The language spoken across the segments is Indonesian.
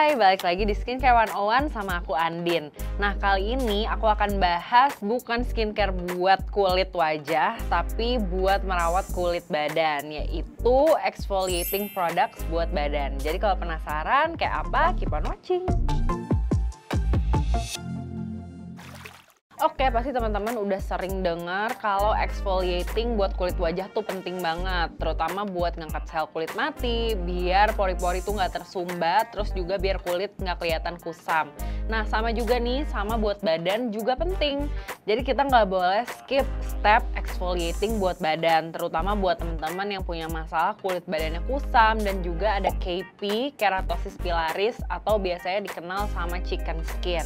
Hai, balik lagi di Skincare 101 sama aku Andin. Nah, kali ini aku akan bahas bukan skincare buat kulit wajah, tapi buat merawat kulit badan, yaitu exfoliating products buat badan. Jadi kalau penasaran kayak apa, keep on watching. Oke, pasti teman-teman udah sering dengar kalau exfoliating buat kulit wajah tuh penting banget, terutama buat ngangkat sel kulit mati, biar pori-pori tuh nggak tersumbat, terus juga biar kulit nggak kelihatan kusam. Nah, sama juga nih, sama buat badan juga penting. Jadi kita nggak boleh skip step exfoliating buat badan, terutama buat teman-teman yang punya masalah kulit badannya kusam dan juga ada KP, keratosis pilaris, atau biasanya dikenal sama chicken skin.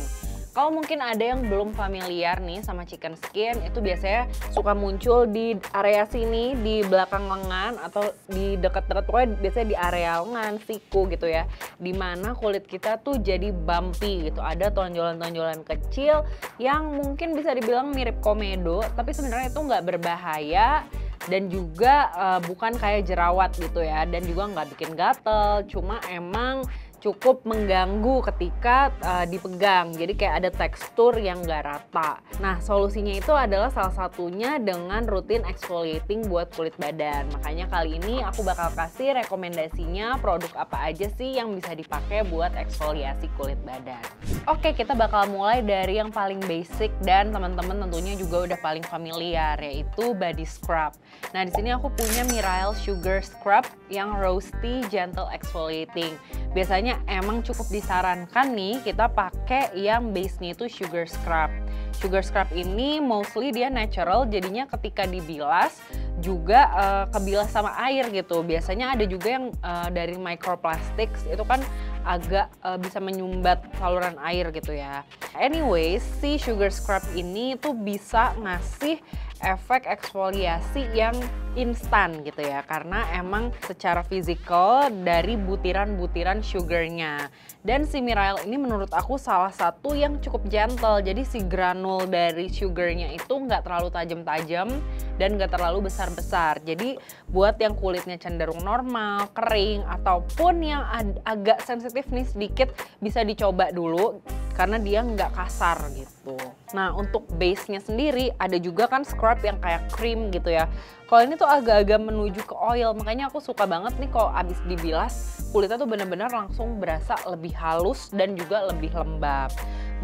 Kalau mungkin ada yang belum familiar nih sama chicken skin, itu biasanya suka muncul di area sini, di belakang lengan atau di dekat-dekat, pokoknya biasanya di area lengan, siku gitu ya. Dimana kulit kita tuh jadi bumpy gitu, ada tonjolan-tonjolan kecil yang mungkin bisa dibilang mirip komedo, tapi sebenarnya itu nggak berbahaya dan juga bukan kayak jerawat gitu ya, dan juga nggak bikin gatel, cuma emang cukup mengganggu ketika dipegang, jadi kayak ada tekstur yang gak rata. Nah, solusinya itu adalah salah satunya dengan rutin exfoliating buat kulit badan. Makanya kali ini aku bakal kasih rekomendasinya produk apa aja sih yang bisa dipakai buat eksfoliasi kulit badan. Oke, kita bakal mulai dari yang paling basic dan teman-teman tentunya juga udah paling familiar, yaitu body scrub. Nah, di sini aku punya Mirail Sugar Scrub yang Roasty Gentle Exfoliating. Biasanya emang cukup disarankan nih kita pakai yang base-nya itu sugar scrub. Sugar scrub ini mostly dia natural, jadinya ketika dibilas juga kebilas sama air gitu. Biasanya ada juga yang dari microplastics, itu kan agak bisa menyumbat saluran air gitu ya. Anyway, si sugar scrub ini tuh bisa ngasih efek eksfoliasi yang instan gitu ya, karena emang secara fisikal dari butiran-butiran sugarnya. Dan si Mirail ini menurut aku salah satu yang cukup gentle, jadi si granul dari sugarnya itu nggak terlalu tajam-tajam dan nggak terlalu besar-besar. Jadi buat yang kulitnya cenderung normal, kering, ataupun yang agak sensitif nih sedikit, bisa dicoba dulu karena dia nggak kasar gitu. Nah, untuk base-nya sendiri ada juga kan scrub yang kayak cream gitu ya. Kalau ini tuh agak-agak menuju ke oil, makanya aku suka banget nih kalau abis dibilas kulitnya tuh bener-bener langsung berasa lebih halus dan juga lebih lembab.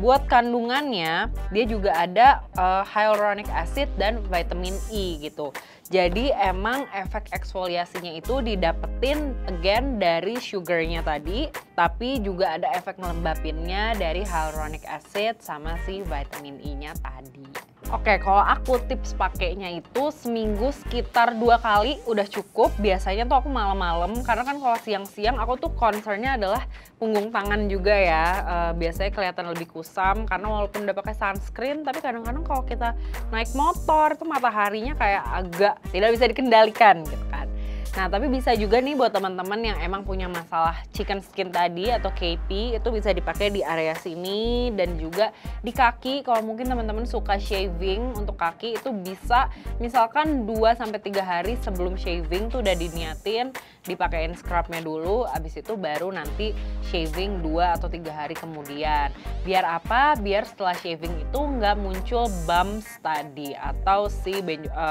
Buat kandungannya, dia juga ada hyaluronic acid dan vitamin E gitu. Jadi emang efek eksfoliasinya itu didapetin again dari sugarnya tadi, tapi juga ada efek ngelembapinnya dari hyaluronic acid sama si vitamin E-nya tadi. Oke, kalau aku tips pakainya itu seminggu sekitar 2 kali udah cukup. Biasanya tuh aku malam-malam, karena kan kalau siang-siang aku tuh concernnya adalah punggung tangan juga ya. Biasanya kelihatan lebih kusam karena walaupun udah pakai sunscreen, tapi kadang-kadang kalau kita naik motor tuh mataharinya kayak agak tidak bisa dikendalikan gitu kan. Nah, tapi bisa juga nih buat teman-teman yang emang punya masalah chicken skin tadi atau KP, itu bisa dipakai di area sini dan juga di kaki. Kalau mungkin teman-teman suka shaving untuk kaki, itu bisa misalkan 2-3 hari sebelum shaving tuh udah diniatin dipakein scrubnya dulu, abis itu baru nanti shaving 2 atau 3 hari kemudian. Biar apa? Biar setelah shaving itu nggak muncul bumps tadi atau si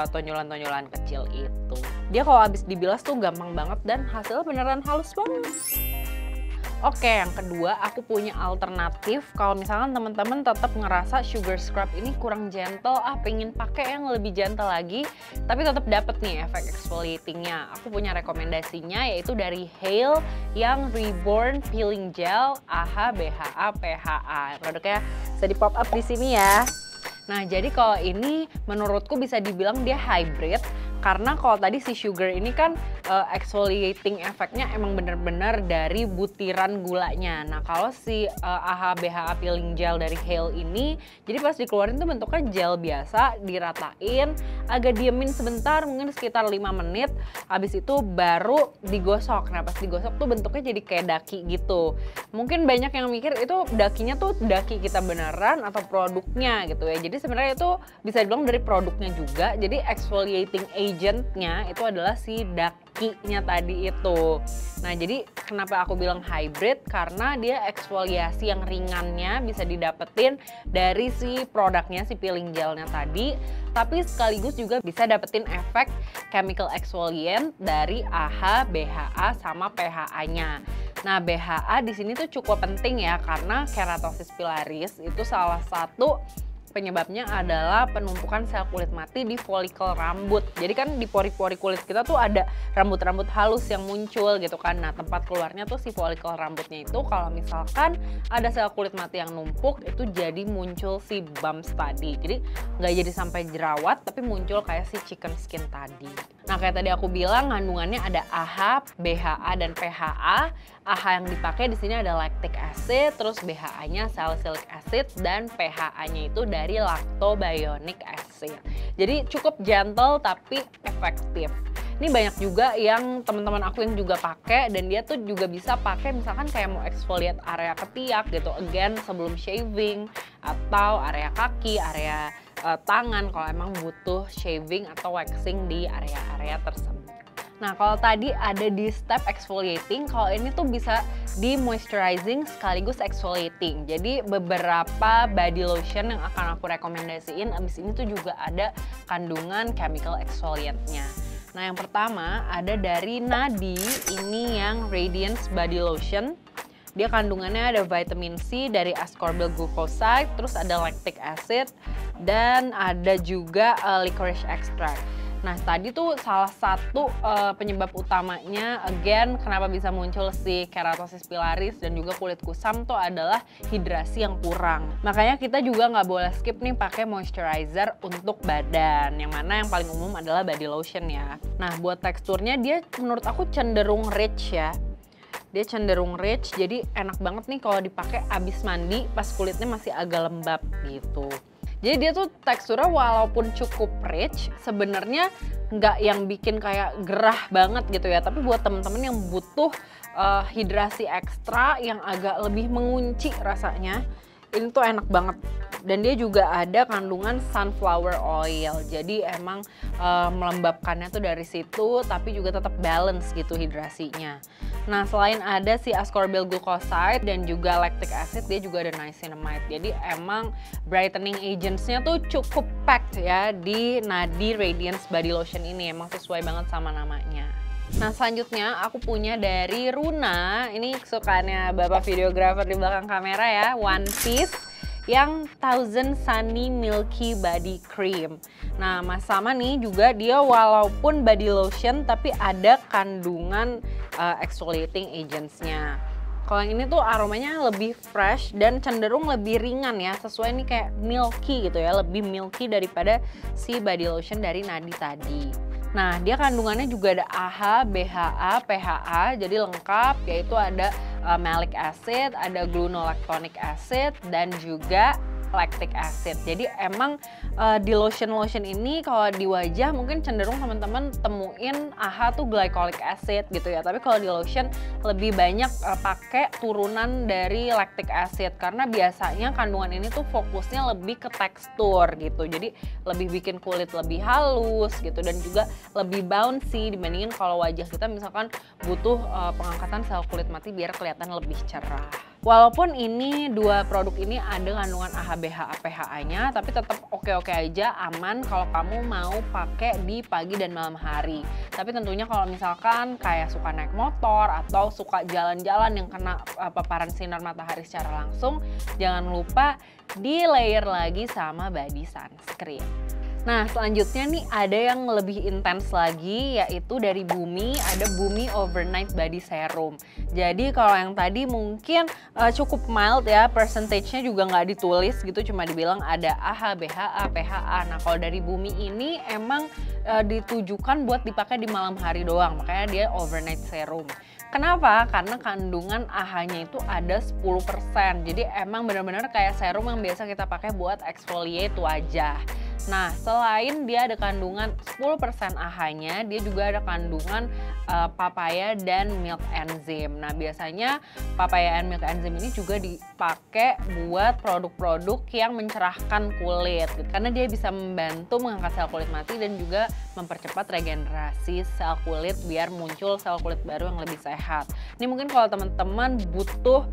tonjolan-tonjolan kecil itu. Dia kalau abis dibilas tuh gampang banget dan hasilnya beneran halus banget. Oke, yang kedua aku punya alternatif kalau misalkan teman-teman tetap ngerasa sugar scrub ini kurang gentle, pengen pakai yang lebih gentle lagi, tapi tetap dapet nih efek exfoliatingnya. Aku punya rekomendasinya yaitu dari Hale yang Reborn Peeling Gel AHA BHA PHA. Produknya bisa di pop up di sini ya. Nah, jadi kalau ini menurutku bisa dibilang dia hybrid, karena kalau tadi si sugar ini kan exfoliating efeknya emang bener-bener dari butiran gulanya. Nah, kalau si AHA BHA Peeling Gel dari Hale ini, jadi pas dikeluarin tuh bentuknya gel biasa, diratain, agak diemin sebentar, mungkin sekitar 5 menit, habis itu baru digosok. Nah, pas digosok tuh bentuknya jadi kayak daki gitu. Mungkin banyak yang mikir itu dakinya tuh daki kita beneran atau produknya gitu ya. Jadi sebenarnya itu bisa dibilang dari produknya juga, jadi exfoliating agent agentnya itu adalah si dakinya tadi itu. Nah jadi kenapa aku bilang hybrid, karena dia eksfoliasi yang ringannya bisa didapetin dari si produknya, si peeling gelnya tadi, tapi sekaligus juga bisa dapetin efek chemical exfoliant dari AHA, BHA, sama PHA-nya. Nah BHA di sini tuh cukup penting ya, karena keratosis pilaris itu salah satu penyebabnya adalah penumpukan sel kulit mati di folikel rambut. Jadi kan di pori-pori kulit kita tuh ada rambut-rambut halus yang muncul gitu kan. Nah tempat keluarnya tuh si folikel rambutnya itu kalau misalkan ada sel kulit mati yang numpuk, itu jadi muncul si bumps tadi. Jadi nggak jadi sampai jerawat, tapi muncul kayak si chicken skin tadi. Nah kayak tadi aku bilang kandungannya ada AHA, BHA, dan PHA. AHA yang dipakai di sini ada lactic acid, terus BHA-nya salicylic acid, dan PHA-nya itu dari lactobionic acid. Jadi cukup gentle tapi efektif. Ini banyak juga yang teman-teman aku yang juga pakai, dan dia tuh juga bisa pakai misalkan kayak mau exfoliate area ketiak gitu, again sebelum shaving, atau area kaki, area tangan kalau emang butuh shaving atau waxing di area-area tersebut. Nah kalau tadi ada di step exfoliating, kalau ini tuh bisa di moisturizing sekaligus exfoliating. Jadi beberapa body lotion yang akan aku rekomendasiin abis ini tuh juga ada kandungan chemical exfoliantnya. Nah yang pertama ada dari Nadi, ini yang Radiance Body Lotion. Dia kandungannya ada vitamin C dari ascorbyl glucoside, terus ada lactic acid, dan ada juga licorice extract. Nah tadi tuh salah satu penyebab utamanya, again kenapa bisa muncul si keratosis pilaris dan juga kulit kusam tuh adalah hidrasi yang kurang. Makanya kita juga nggak boleh skip nih pakai moisturizer untuk badan, yang mana yang paling umum adalah body lotion ya. Nah buat teksturnya dia menurut aku cenderung rich ya. Dia cenderung rich, jadi enak banget nih kalau dipakai abis mandi pas kulitnya masih agak lembab gitu. Jadi dia tuh teksturnya walaupun cukup rich, sebenarnya nggak yang bikin kayak gerah banget gitu ya. Tapi buat temen-temen yang butuh hidrasi ekstra yang agak lebih mengunci rasanya, ini tuh enak banget. Dan dia juga ada kandungan sunflower oil, jadi emang melembabkannya tuh dari situ, tapi juga tetap balance gitu hidrasinya. Nah selain ada si ascorbyl glucoside dan juga lactic acid, dia juga ada niacinamide. Jadi emang brightening agentsnya tuh cukup packed ya di Nadi Radiance Body Lotion ini, emang sesuai banget sama namanya. Nah selanjutnya aku punya dari Runa, ini kesukaannya bapak videographer di belakang kamera ya, One Piece yang Thousand Sunny Milky Body Cream. Nah sama nih juga dia walaupun body lotion tapi ada kandungan exfoliating agentsnya. Kalau yang ini tuh aromanya lebih fresh dan cenderung lebih ringan ya, sesuai nih kayak milky gitu ya, lebih milky daripada si body lotion dari Nadi tadi. Nah dia kandungannya juga ada AHA, BHA, PHA, jadi lengkap, yaitu ada malic acid, ada gluconolactonic acid, dan juga lactic acid. Jadi emang di lotion-lotion ini kalau di wajah mungkin cenderung teman-teman temuin AHA tuh glycolic acid gitu ya. Tapi kalau di lotion lebih banyak pakai turunan dari lactic acid, karena biasanya kandungan ini tuh fokusnya lebih ke tekstur gitu. Jadi lebih bikin kulit lebih halus gitu, dan juga lebih bouncy dibandingin kalau wajah kita misalkan butuh pengangkatan sel kulit mati biar kelihatan lebih cerah. Walaupun ini dua produk ini ada kandungan AHA, BHA, PHA-nya, tapi tetap oke-oke aja, aman kalau kamu mau pakai di pagi dan malam hari. Tapi tentunya kalau misalkan kayak suka naik motor atau suka jalan-jalan yang kena paparan sinar matahari secara langsung, jangan lupa di layer lagi sama body sunscreen. Nah selanjutnya nih ada yang lebih intens lagi, yaitu dari Bumi, ada Bumi Overnight Body Serum. Jadi kalau yang tadi mungkin cukup mild ya, percentage-nya juga nggak ditulis gitu, cuma dibilang ada AHA, BHA, PHA. Nah kalau dari Bumi ini emang ditujukan buat dipakai di malam hari doang, makanya dia overnight serum. Kenapa? Karena kandungan AHA-nya itu ada 10%. Jadi emang benar-benar kayak serum yang biasa kita pakai buat exfoliate wajah. Nah, selain dia ada kandungan 10% AHA-nya, dia juga ada kandungan papaya dan milk enzyme. Nah, biasanya papaya and milk enzyme ini juga dipakai buat produk-produk yang mencerahkan kulit, karena dia bisa membantu mengangkat sel kulit mati dan juga mempercepat regenerasi sel kulit biar muncul sel kulit baru yang lebih sehat. Ini mungkin kalau teman-teman butuh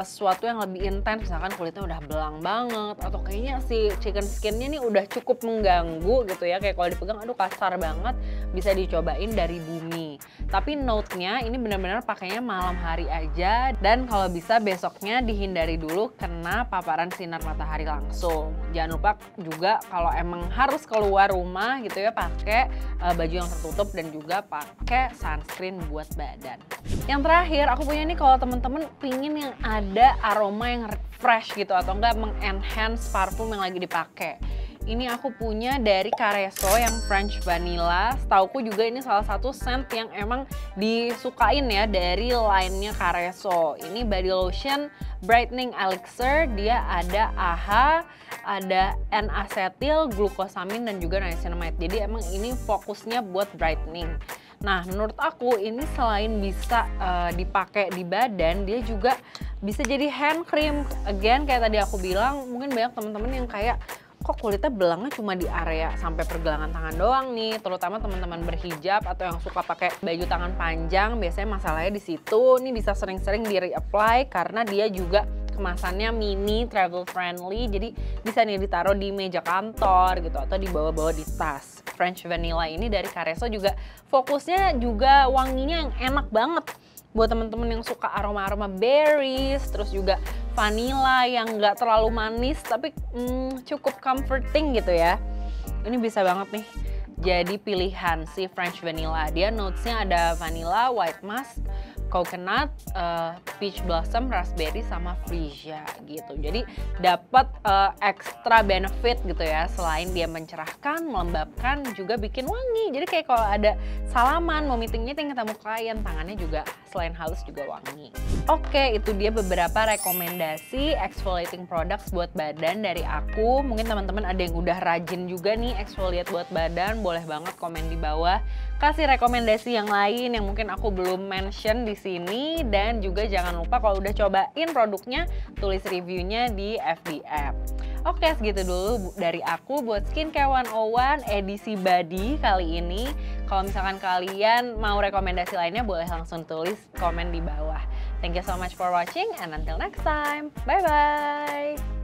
sesuatu yang lebih intens, misalkan kulitnya udah belang banget atau kayaknya si chicken skin-nya nih udah cukup mengganggu gitu ya, kayak kalau dipegang aduh kasar banget, bisa dicobain dari Bumi. Tapi note-nya ini benar-benar pakainya malam hari aja, dan kalau bisa besoknya dihindari dulu kena paparan sinar matahari langsung. Jangan lupa juga kalau emang harus keluar rumah gitu ya, pakai baju yang tertutup dan juga pakai sunscreen buat badan. Yang terakhir aku punya nih, kalau temen-temen pingin yang ada aroma yang fresh gitu atau enggak mengenhance parfum yang lagi dipakai. Ini aku punya dari Careso yang French Vanilla. Setauku juga ini salah satu scent yang emang disukain ya dari line-nya Careso. Ini body lotion brightening elixir, dia ada AHA, ada N-acetyl, glucosamine dan juga niacinamide. Jadi emang ini fokusnya buat brightening. Nah, menurut aku ini selain bisa dipakai di badan, dia juga bisa jadi hand cream. Again, kayak tadi aku bilang, mungkin banyak teman-teman yang kayak kok kulitnya belangnya cuma di area sampai pergelangan tangan doang nih, terutama teman-teman berhijab atau yang suka pakai baju tangan panjang, biasanya masalahnya di situ. Ini bisa sering-sering di reapply karena dia juga kemasannya mini, travel friendly, jadi bisa nih ditaruh di meja kantor gitu atau dibawa-bawa di tas. French Vanilla ini dari Careso juga fokusnya juga wanginya yang enak banget buat temen-temen yang suka aroma-aroma berries, terus juga vanilla yang nggak terlalu manis tapi cukup comforting gitu ya. Ini bisa banget nih jadi pilihan si French Vanilla. Dia notesnya ada vanilla, white musk, coconut, peach blossom, raspberry sama freesia gitu. Jadi dapat extra benefit gitu ya, selain dia mencerahkan, melembabkan, juga bikin wangi. Jadi kayak kalau ada salaman, mau meeting-meeting ketemu klien, tangannya juga selain halus juga wangi. Oke, itu dia beberapa rekomendasi exfoliating products buat badan dari aku. Mungkin teman-teman ada yang udah rajin juga nih exfoliate buat badan, boleh banget komen di bawah. Kasih rekomendasi yang lain yang mungkin aku belum mention di sini, dan juga jangan lupa kalau udah cobain produknya tulis reviewnya di FB App. Oke, segitu dulu dari aku buat Skincare 101 edisi body kali ini. Kalau misalkan kalian mau rekomendasi lainnya boleh langsung tulis komen di bawah. Thank you so much for watching and until next time. Bye bye.